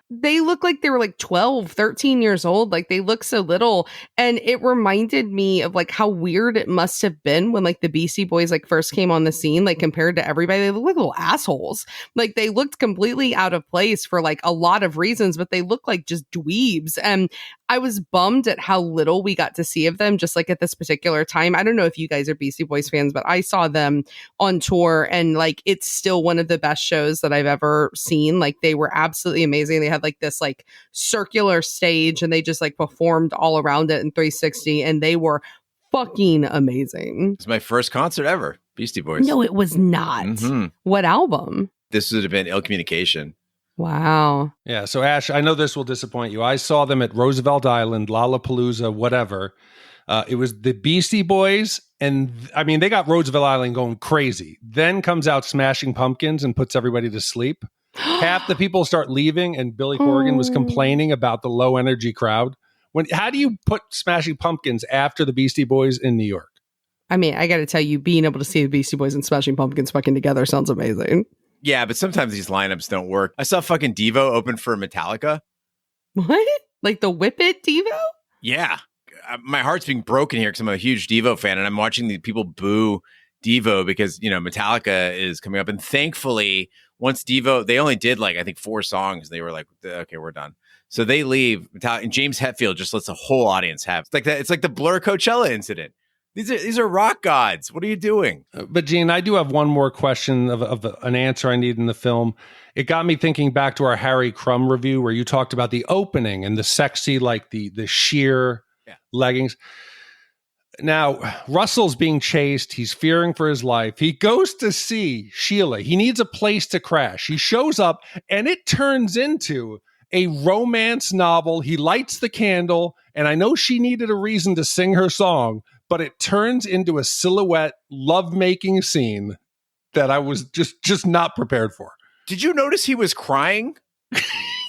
they looked like they were like 12, 13 years old. Like they look so little. And it reminded me of like how weird it must have been when like the Beastie Boys like first came on the scene, like compared to everybody. They look like little assholes. Like they looked completely out of place for like a lot of reasons, but they look like just dweebs. And I was bummed at how little we got to see of them just like at this particular time. I don't know if you guys are Beastie Boys fans, but I saw them on tour and like it's still one of the best shows that I've ever seen. Like they were absolutely amazing. They had like this like circular stage and they just like performed all around it in 360 and they were fucking amazing.
It's my first concert ever, Beastie Boys.
No, it was not.
Mm-hmm.
What album?
This would have been Ill Communication.
Wow.
Yeah. So Ash, I know this will disappoint you. I saw them at Roosevelt Island, Lollapalooza, whatever. It was the Beastie Boys. And I mean, they got Roosevelt Island going crazy. Then comes out Smashing Pumpkins and puts everybody to sleep. Half the people start leaving and Billy Corgan was complaining about the low energy crowd. How do you put Smashing Pumpkins after the Beastie Boys in New York?
I mean, I got to tell you, being able to see the Beastie Boys and Smashing Pumpkins fucking together sounds amazing.
Yeah, but sometimes these lineups don't work. I saw fucking Devo open for Metallica.
What? Like the Whip It Devo?
Yeah. My heart's being broken here because I'm a huge Devo fan and I'm watching the people boo Devo because, you know, Metallica is coming up. And thankfully, once Devo, they only did like, I think 4 songs. They were like, okay, we're done. So they leave. Metallica, and James Hetfield just lets the whole audience have. It's like that. It's like the Blur Coachella incident. These are rock gods. What are you doing?
But Gene, I do have one more question of an answer I need in the film. It got me thinking back to our Harry Crumb review where you talked about the opening and the sexy, like the sheer leggings. Now, Russell's being chased. He's fearing for his life. He goes to see Sheila. He needs a place to crash. He shows up and it turns into a romance novel. He lights the candle. And I know she needed a reason to sing her song, but it turns into a silhouette lovemaking scene that I was just not prepared for.
Did you notice he was crying?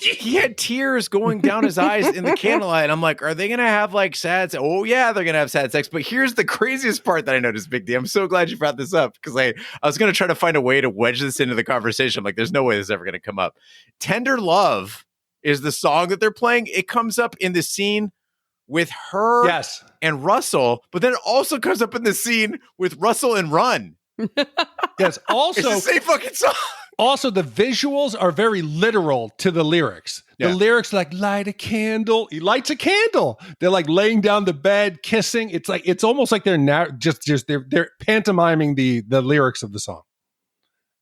He had tears going down his eyes in the candlelight. I'm like, are they going to have like sad sex? Oh, yeah, they're going to have sad sex. But here's the craziest part that I noticed, Big D. I'm so glad you brought this up because I was going to try to find a way to wedge this into the conversation. I'm like, there's no way this is ever going to come up. Tender Love is the song that they're playing. It comes up in the scene with her and Russell, but then it also comes up in the scene with Russell and Run.
Yes, also
it's the same fucking song.
Also, the visuals are very literal to the lyrics. The lyrics are like, light a candle. He lights a candle. They're like laying down the bed, kissing. It's like, it's almost like they're now they're pantomiming the lyrics of the song.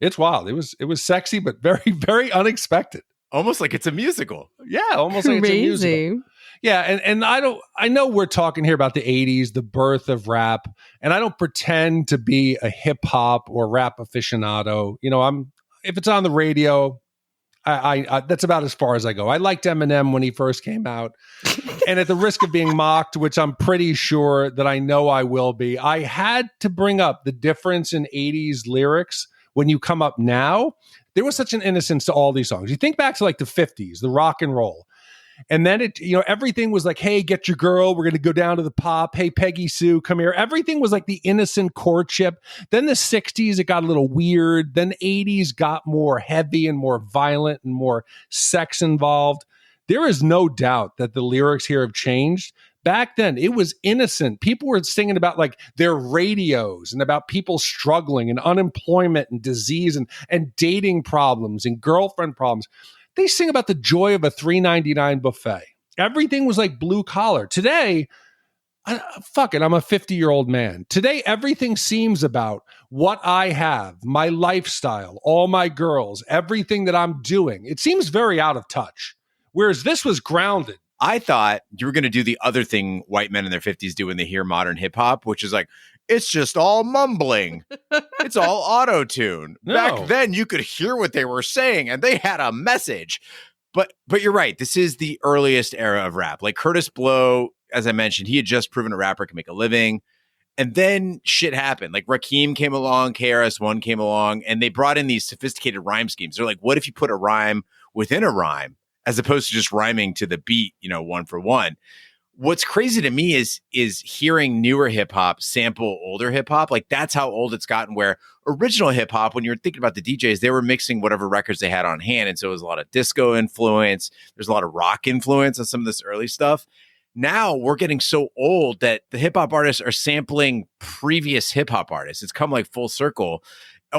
It's wild. It was sexy, but very, very unexpected.
Almost like it's a musical.
Yeah, almost like it's a musical. Yeah, and I know we're talking here about the 80s, the birth of rap, and I don't pretend to be a hip hop or rap aficionado. You know, if it's on the radio, I that's about as far as I go. I liked Eminem when he first came out. And at the risk of being mocked, which I'm pretty sure that I know I will be, I had to bring up the difference in 80s lyrics when you come up now, there was such an innocence to all these songs. You think back to like the 50s, the rock and roll. And then everything was like, hey, get your girl. We're going to go down to the pop. Hey, Peggy Sue, come here. Everything was like the innocent courtship. Then the 60s, it got a little weird. Then the 80s got more heavy and more violent and more sex involved. There is no doubt that the lyrics here have changed. Back then, it was innocent. People were singing about like their radios and about people struggling and unemployment and disease and dating problems and girlfriend problems. They sing about the joy of a $3.99 buffet. Everything was like blue collar. Today, fuck it, I'm a 50-year-old man. Today, everything seems about what I have, my lifestyle, all my girls, everything that I'm doing. It seems very out of touch. Whereas this was grounded.
I thought you were going to do the other thing white men in their 50s do when they hear modern hip hop, which is like, it's just all mumbling. It's all auto-tune.
No.
Back then, you could hear what they were saying, and they had a message. But you're right. This is the earliest era of rap. Like Kurtis Blow, as I mentioned, he had just proven a rapper can make a living. And then shit happened. Like Rakim came along, KRS-One came along, and they brought in these sophisticated rhyme schemes. They're like, what if you put a rhyme within a rhyme as opposed to just rhyming to the beat, one for one? What's crazy to me is hearing newer hip hop sample older hip hop. Like that's how old it's gotten, where original hip hop, when you're thinking about the DJs, they were mixing whatever records they had on hand. And so it was a lot of disco influence. There's a lot of rock influence on some of this early stuff. Now we're getting so old that the hip hop artists are sampling previous hip hop artists. It's come like full circle.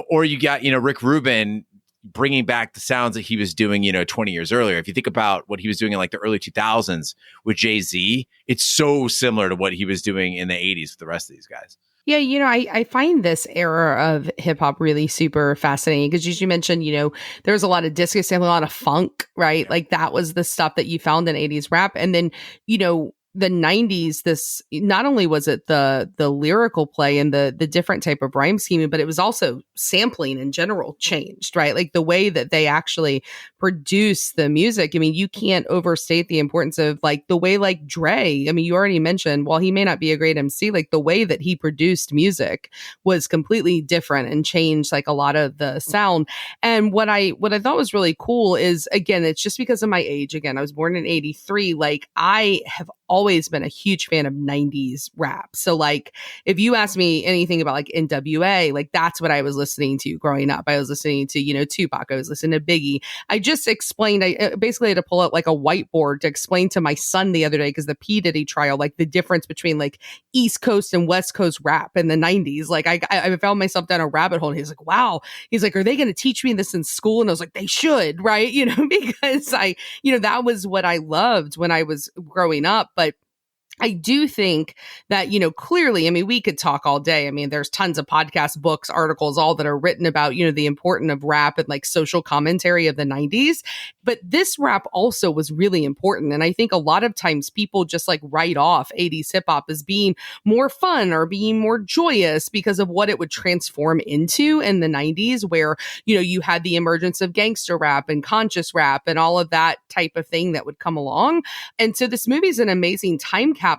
Or you got, Rick Rubin bringing back the sounds that he was doing, 20 years earlier. If you think about what he was doing in like the early 2000s with Jay-Z, it's so similar to what he was doing in the 80s with the rest of these guys.
Yeah, I find this era of hip hop really super fascinating because as you mentioned, there was a lot of disco sampling, a lot of funk, right? Like that was the stuff that you found in 80s rap. And then, the 90s, this not only was it the lyrical play and the different type of rhyme scheming, but it was also sampling in general changed, right? Like the way that they actually produce the music. I mean, you can't overstate the importance of like the way like Dre, I mean, you already mentioned, while he may not be a great MC, like the way that he produced music was completely different and changed like a lot of the sound. And what I thought was really cool is, again, it's just because of my age. Again, I was born in 83. Like I have always been a huge fan of 90s rap. So like if you ask me anything about like NWA, like that's what I was listening to growing up. I was listening to, Tupac. I was listening to Biggie. I just explained, I basically had to pull out like a whiteboard to explain to my son the other day, because the P. Diddy trial, like the difference between like East Coast and West Coast rap in the 90s. Like I found myself down a rabbit hole, and he's like, wow. He's like, are they going to teach me this in school? And I was like, they should, right? Because that was what I loved when I was growing up. But I do think that, clearly, I mean, we could talk all day. I mean, there's tons of podcasts, books, articles, all that are written about, the importance of rap and like social commentary of the 90s. But this rap also was really important. And I think a lot of times people just like write off 80s hip hop as being more fun or being more joyous because of what it would transform into in the 90s, where, you had the emergence of gangster rap and conscious rap and all of that type of thing that would come along. And so this movie is an amazing time capsule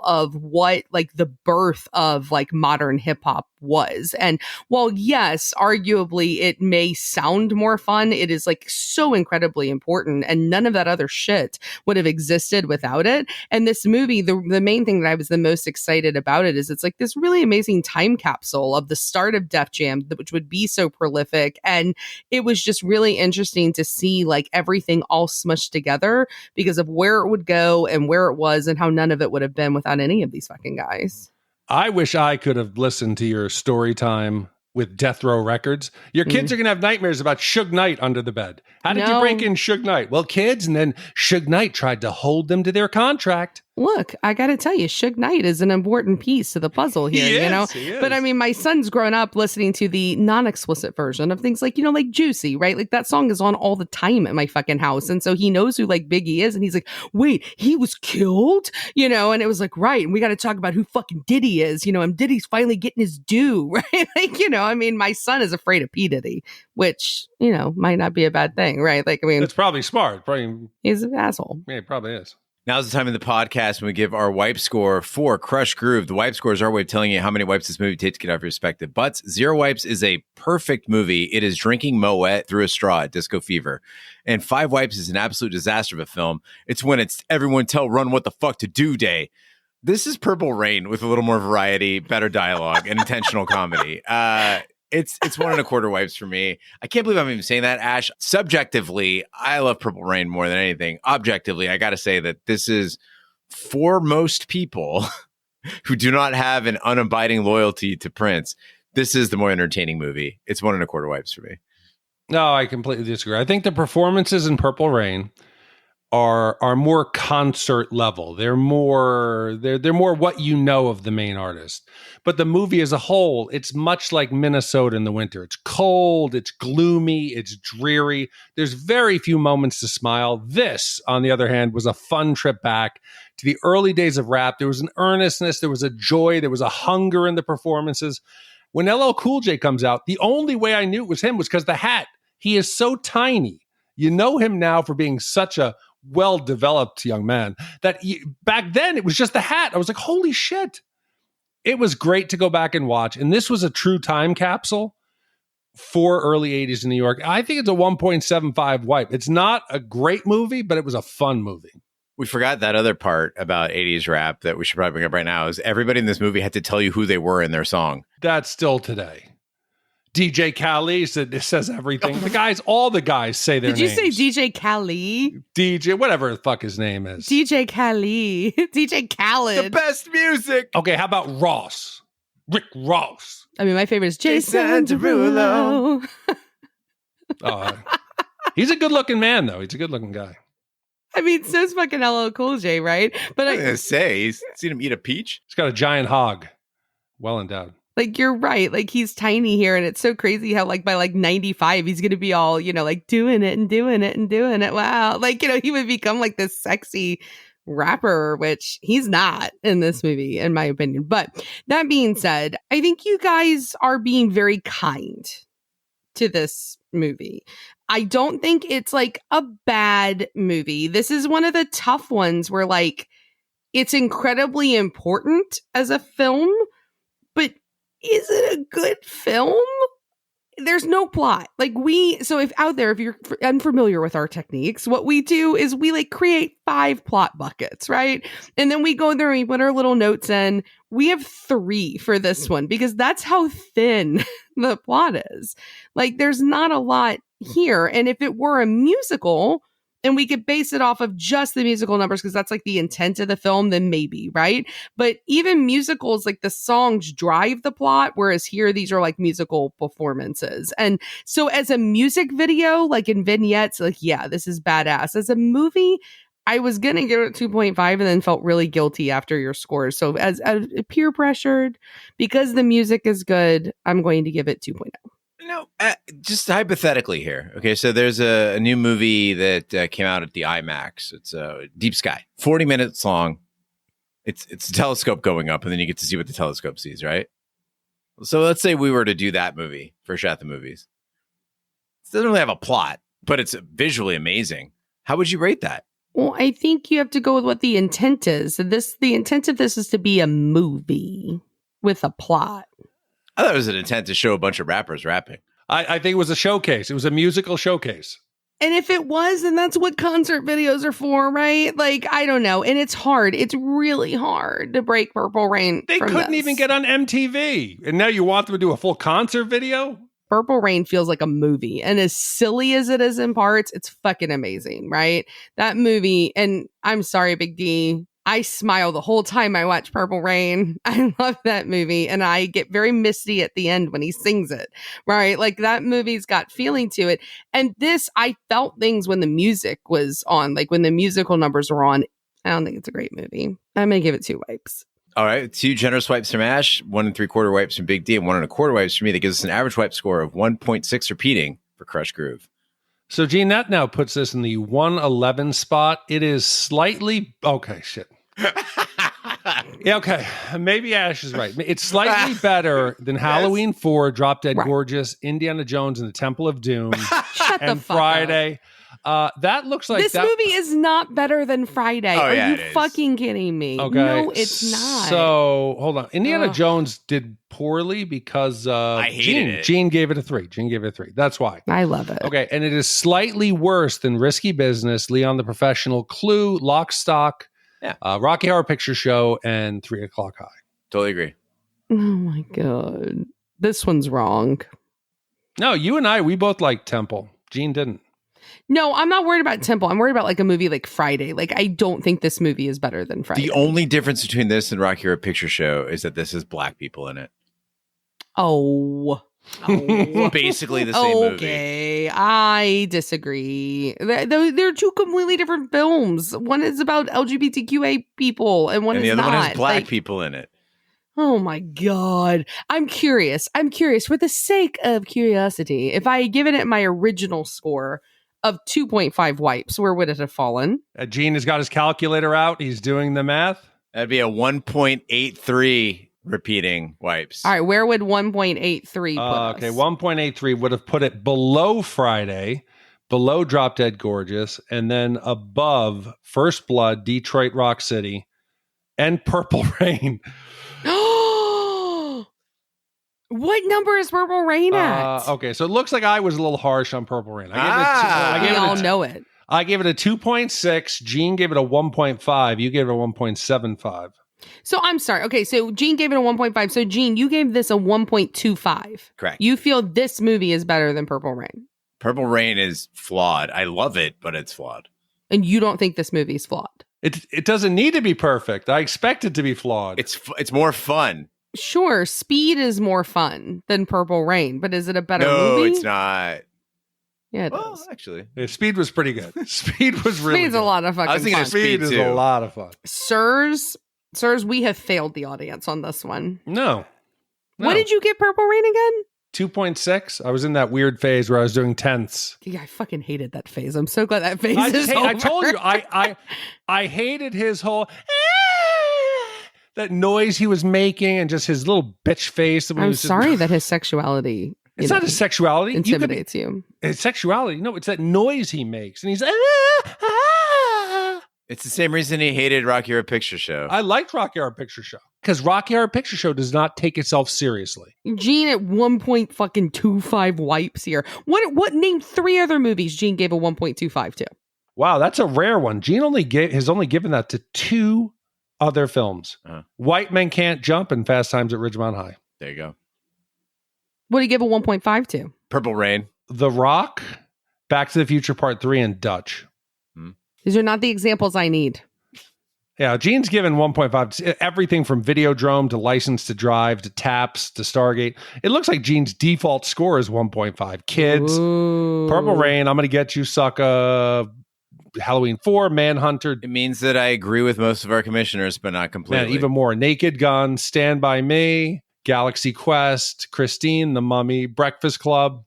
of what like the birth of like modern hip hop was. And while yes, arguably it may sound more fun, it is like so incredibly important, and none of that other shit would have existed without it. And this movie, the main thing that I was the most excited about it is it's like this really amazing time capsule of the start of Def Jam, which would be so prolific. And it was just really interesting to see like everything all smushed together because of where it would go and where it was and how none of it would have been without any of these fucking guys.
I wish I could have listened to your story time with Death Row Records. Your kids are going to have nightmares about Suge Knight under the bed. How did you break in Suge Knight? Well, kids, and then Suge Knight tried to hold them to their contract.
Look, I got to tell you, Suge Knight is an important piece to the puzzle here,
He is.
But I mean, my son's grown up listening to the non-explicit version of things like, like Juicy, right? Like that song is on all the time at my fucking house. And so he knows who like Biggie is. And he's like, wait, he was killed? And it was like, right. And we got to talk about who fucking Diddy is, and Diddy's finally getting his due, right? Like, I mean, my son is afraid of P. Diddy, which, might not be a bad thing, right? Like, I mean,
it's probably smart. Probably,
he's an asshole.
Yeah, it probably is.
Now's the time in the podcast when we give our wipe score for Krush Groove. The wipe score is our way of telling you how many wipes this movie takes to get off your respective butts. 0 wipes is a perfect movie. It is drinking Moet through a straw at Disco Fever. And 5 wipes is an absolute disaster of a film. It's when it's everyone tell Run what the fuck to do day. This is Purple Rain with a little more variety, better dialogue, and intentional comedy. It's 1 1/4 wipes for me. I can't believe I'm even saying that, Ash. Subjectively, I love Purple Rain more than anything. Objectively, I got to say that this is, for most people who do not have an unabiding loyalty to Prince, this is the more entertaining movie. It's 1 1/4 wipes for me.
No, I completely disagree. I think the performances in Purple Rain are more concert level. They're more what you know of the main artist. But the movie as a whole, it's much like Minnesota in the winter. It's cold, it's gloomy, it's dreary. There's very few moments to smile. This, on the other hand, was a fun trip back to the early days of rap. There was an earnestness, there was a joy, there was a hunger in the performances. When LL Cool J comes out, the only way I knew it was him was because the hat. He is so tiny. You know him now for being such a well-developed young man that back then it was just the hat. I was like, holy shit. It was great to go back and watch. And this was a true time capsule for early 80s in New York. I think it's a 1.75 wipe. It's not a great movie, but it was a fun movie.
We forgot that other part about 80s rap that we should probably bring up right now is everybody in this movie had to tell you who they were in their song.
That's still today. DJ Khaled says everything. All the guys say their names.
Did you say DJ Khaled?
DJ, whatever the fuck his name is.
DJ Khaled. DJ Khaled.
The best music.
Okay, how about Ross? Rick Ross.
I mean, my favorite is Jason Derulo.
He's a good-looking man, though. He's a good-looking guy.
I mean, so's fucking LL Cool J, right? But
I was going to say, he's seen him eat a peach.
He's got a giant hog. Well endowed.
Like, you're right. Like, he's tiny here, and it's so crazy how, like, by, like, 95, he's going to be all, like, doing it and doing it and doing it. Wow. Like, he would become, like, this sexy rapper, which he's not in this movie, in my opinion. But that being said, I think you guys are being very kind to this movie. I don't think it's, like, a bad movie. This is one of the tough ones where, like, it's incredibly important as a film, but is it a good film? There's no plot. Like if you're unfamiliar with our techniques, what we do is we like create 5 plot buckets, right? And then we go there and we put our little notes in. We have 3 for this one because that's how thin the plot is. Like there's not a lot here. And if it were a musical, and we could base it off of just the musical numbers because that's like the intent of the film, then maybe, right? But even musicals, like the songs drive the plot, whereas here these are like musical performances. And so as a music video, like in vignettes, like, yeah, this is badass. As a movie, I was going to give it 2.5 and then felt really guilty after your scores. So as peer pressured, because the music is good, I'm going to give it 2.0.
No, just hypothetically here. Okay, so there's a new movie that came out at the IMAX. It's Deep Sky, 40 minutes long. It's a telescope going up, and then you get to see what the telescope sees, right? So let's say we were to do that movie for Shat the Movies. It doesn't really have a plot, but it's visually amazing. How would you rate that?
Well, I think you have to go with what the intent is. The intent of this is to be a movie with a plot.
I thought it was an intent to show a bunch of rappers rapping.
I think it was a showcase. It was a musical showcase.
And if it was, then that's what concert videos are for, right? Like, I don't know. And it's hard. It's really hard to break Purple Rain.
They couldn't even get on MTV. And now you want them to do a full concert video?
Purple Rain feels like a movie. And as silly as it is in parts, it's fucking amazing, right? That movie, and I'm sorry, Big D, I smile the whole time I watch Purple Rain. I love that movie. And I get very misty at the end when he sings it, right? Like that movie's got feeling to it. And this, I felt things when the music was on, like when the musical numbers were on. I don't think it's a great movie. I'm going to give it 2 wipes.
All right. 2 generous wipes from Ash, 1 3/4 wipes from Big D, and 1 1/4 wipes from me. That gives us an average wipe score of 1.6 repeating for Krush Groove.
So, Gene, that now puts us in the 111 spot. It is slightly... Okay, shit. Yeah, okay. Maybe Ash is right. It's slightly better than Halloween 4, Drop Dead Gorgeous, Indiana Jones and the Temple of Doom,
Shut
and
the fuck
Friday.
up.
That looks like
this movie is not better than Friday.
Oh,
Are
yeah,
you
it is.
fucking kidding me?
Okay.
No, it's not.
So hold on. Indiana
Ugh.
Jones did poorly because
I hated it.
Gene gave it a 3. Gene gave it a 3. That's why.
I love it.
Okay, and it is slightly worse than Risky Business, Leon the Professional, Clue, Lock, Stock, Rocky Horror Picture Show, and 3 O'Clock High.
Totally agree.
Oh my God. This one's wrong.
No, you and I, we both like Temple. Gene didn't.
No, I'm not worried about Temple. I'm worried about like a movie like Friday. Like, I don't think this movie is better than Friday.
The only difference between this and Rocky Horror Picture Show is that this has black people in it.
Oh.
Basically the same movie.
Okay, I disagree. They're two completely different films. One is about LGBTQA people, and
And the
is
other
not.
one has black
Like,
people in it.
Oh my God. I'm curious for the sake of curiosity. If I had given it my original score of 2.5 wipes, where would it have fallen?
Gene has got his calculator out. He's doing the math.
That'd be a 1.83 repeating wipes.
All right, where would 1.83 put us?
Okay, 1.83 would have put it below Friday, below Drop Dead Gorgeous, and then above First Blood, Detroit Rock City, and Purple Rain.
What number is Purple Rain at?
Okay, so it looks like I was a little harsh on Purple Rain.
We all know it.
I gave it a 2.6. Gene gave it a 1.5. You gave it a 1.75.
So I'm sorry. Okay, so Gene gave it a 1.5. So Gene, you gave this a 1.25.
Correct.
You feel this movie is better than Purple Rain.
Purple Rain is flawed. I love it, but it's flawed.
And you don't think this movie is flawed?
It doesn't need to be perfect. I expect it to be flawed.
It's more fun.
Sure, Speed is more fun than Purple Rain, but is it a better movie?
No, it's not.
Yeah, it
Well,
is.
actually.
Yeah, Speed was pretty good. Speed was really
Speed's
good.
a lot of fucking
I was thinking
fun.
of Speed
is
too.
a lot of fun.
Sirs, we have failed the audience on this one.
No.
What did you give Purple Rain again?
2.6. I was in that weird phase where I was doing tenths.
Yeah, I fucking hated that phase. I'm so glad that phase
I
is over.
told you, I hated his whole that noise he was making and just his little bitch face.
I'm sorry that his sexuality
It's not his sexuality.
intimidates you.
It's sexuality. No, it's that noise he makes. And he's
It's the same reason he hated Rocky Horror Picture Show.
I liked Rocky Horror Picture Show because Rocky Horror Picture Show does not take itself seriously.
Gene at 1.25 wipes here. What name 3 other movies Gene gave a 1.25 to?
Wow, that's a rare one. Gene has only given that to 2 other films. White Men Can't Jump and Fast Times at Ridgemont High.
There you go.
What did he give a 1.5 to?
Purple Rain.
The Rock, Back to the Future Part 3, and Dutch.
These are not the examples I need.
Yeah, Gene's given 1.5. Everything from Videodrome to License to Drive to Taps to Stargate. It looks like Gene's default score is 1.5. Kids,
Ooh.
Purple Rain, I'm Gonna Get You, Sucker, Halloween 4, Manhunter.
It means that I agree with most of our commissioners, but not completely.
Man, even more. Naked Gun, Stand By Me, Galaxy Quest, Christine, The Mummy, Breakfast Club,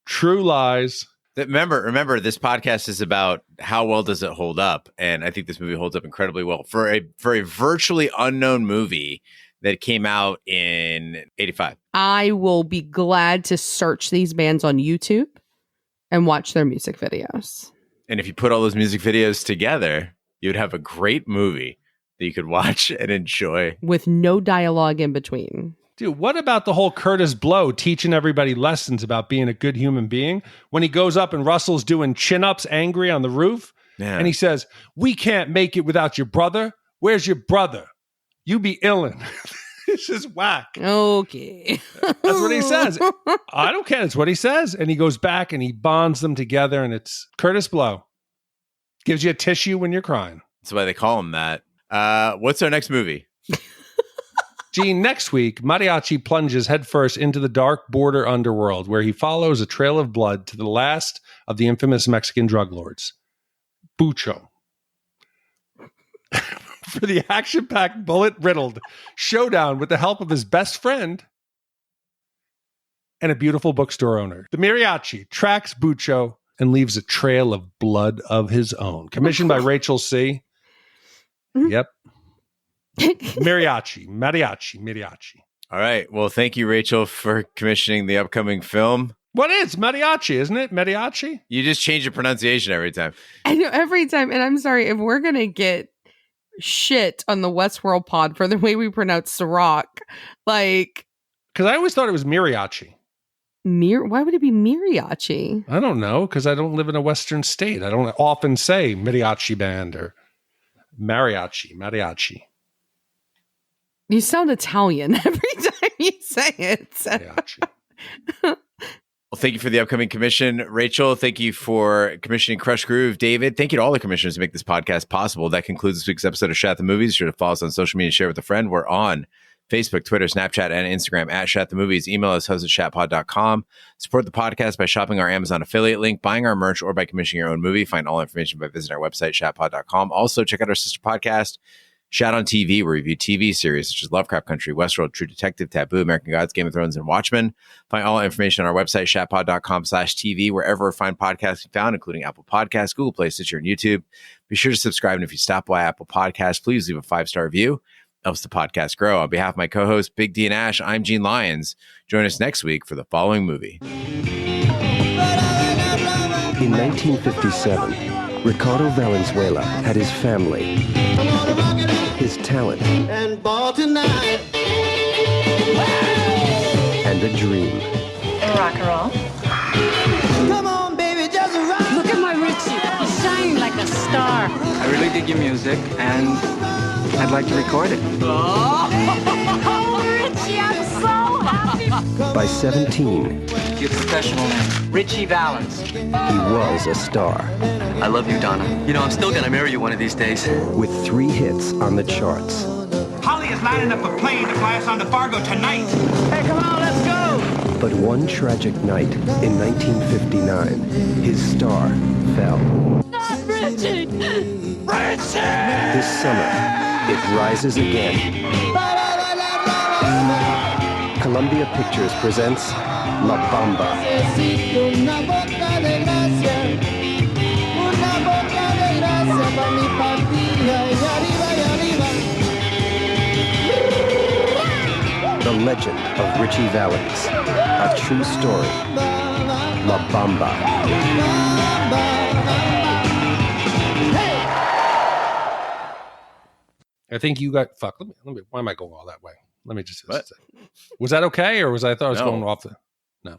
True Lies.
Remember, this podcast is about how well does it hold up, and I think this movie holds up incredibly well for a virtually unknown movie that came out in '85.
I will be glad to search these bands on YouTube and watch their music videos.
And if you put all those music videos together, you'd have a great movie that you could watch and enjoy
with no dialogue in between.
Dude, what about the whole Kurtis Blow teaching everybody lessons about being a good human being when he goes up and Russell's doing chin-ups angry on the roof?
Yeah.
And he says, "We can't make it without your brother. Where's your brother? You be illin." It's just whack.
Okay.
That's what he says. I don't care. It's what he says. And he goes back and he bonds them together, and it's Kurtis Blow. Gives you a tissue when you're crying.
That's why they call him that. What's our next movie?
Gene, next week, Mariachi plunges headfirst into the dark border underworld where he follows a trail of blood to the last of the infamous Mexican drug lords, Bucho. For the action-packed, bullet-riddled showdown with the help of his best friend and a beautiful bookstore owner. The Mariachi tracks Bucho and leaves a trail of blood of his own. Commissioned by Rachel C. Yep. Mariachi.
All right. Well, thank you, Rachel, for commissioning the upcoming film.
What is mariachi? Isn't it mariachi?
You just change your pronunciation every time.
I know every time. And I'm sorry if we're going to get shit on the Westworld pod for the way we pronounce Ciroc. Like,
because I always thought it was mariachi.
Why would it be mariachi?
I don't know, because I don't live in a Western state. I don't often say mariachi band or mariachi.
You sound Italian every time you say it.
Mariachi.
Well, thank you for the upcoming commission. Rachel, thank you for commissioning Krush Groove. David, thank you to all the commissioners who make this podcast possible. That concludes this week's episode of Shat the Movies. Be sure to follow us on social media and share with a friend. We're on Facebook, Twitter, Snapchat, and Instagram at Shat the Movies. Email us, host@shatpod.com. Support the podcast by shopping our Amazon affiliate link, buying our merch, or by commissioning your own movie. Find all information by visiting our website, shatpod.com. Also, check out our sister podcast, Shat on TV, where we review TV series such as Lovecraft Country, Westworld, True Detective, Taboo, American Gods, Game of Thrones, and Watchmen. Find all information on our website, shatpod.com/TV, wherever fine podcasts are found, including Apple Podcasts, Google Play, Stitcher, and YouTube. Be sure to subscribe, and if you stop by Apple Podcasts, please leave a 5-star review. Helps the podcast grow. On behalf of my co-host, Big D and Ash, I'm Gene Lyons. Join us next week for the following movie.
In 1957, Ricardo Valenzuela had his family, his talent, and a dream.
Rock and roll.
Come on, baby, just rock.
Look at my Richie. He's shining like a star.
I really dig your music, and I'd like to record it.
Oh, Richie, I'm so happy.
By 17,
Your professional name? Richie Valens.
he was a star.
I love you, Donna. You know, I'm still gonna marry you one of these days.
With 3 hits on the charts.
Holly is lining up a plane to fly us on to Fargo tonight.
Hey, come on, let's go!
But one tragic night in 1959, his star fell.
Not Richie.
This summer, it rises again. Columbia Pictures presents La Bamba. The legend of Richie Valens. A true story. La Bamba.
I think you got fuck. Let me. Why am I going all that way? Let me just. Was that okay, or I thought I was going off the? No.